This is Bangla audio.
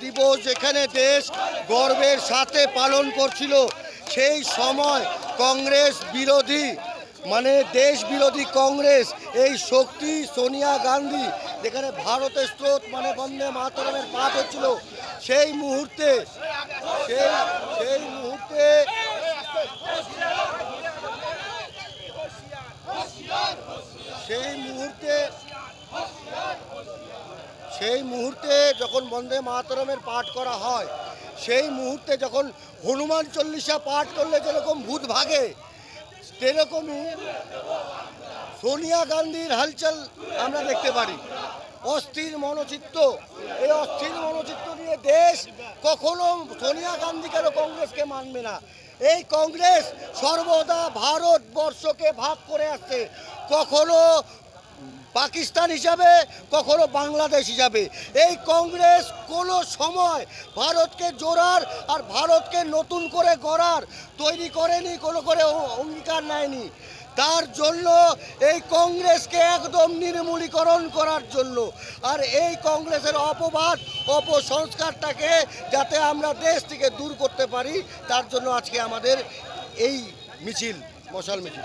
দিবস যেখানে দেশ গর্বের সাথে পালন করছিল, সেই সময় কংগ্রেস বিরোধী দেশ বিরোধী কংগ্রেস এই শক্তি সোনিয়া গান্ধী যেখানে ভারতের স্রোত বন্দে মাতরমের পাঠ হচ্ছিল, সেই মুহূর্তে সেই মুহূর্তে যখন বন্দে মাতরমের পাঠ করা হয়, সেই মুহূর্তে যখন হনুমান চল্লিশা পাঠ করলে যেরকম ভূত ভাগে, সেরকমই সোনিয়া গান্ধীর হালচাল আমরা দেখতে পারি। অস্থির মনোচিত্ত, এই অস্থির মনোচিত্ত নিয়ে দেশ কখনো সোনিয়া গান্ধী কেন কংগ্রেসকে মানবে না? এই কংগ্রেস সর্বদা ভারতবর্ষকে ভাগ করে আসছে, কখনো পাকিস্তান হিসাবে, কখনো বাংলাদেশ হিসাবে। এই কংগ্রেস কোনো সময় ভারতকে জোড়ার আর ভারতকে নতুন করে গড়ার তৈরি করেনি, কোনো করে অঙ্গীকার নেয়নি। তার জন্য এই কংগ্রেসকে একদম নির্মূলীকরণ করার জন্য, আর এই কংগ্রেসের অপবাদ অপসংস্কারটাকে যাতে আমরা দেশ থেকে দূর করতে পারি, তার জন্য আজকে আমাদের এই মিছিল, মশাল মিছিল।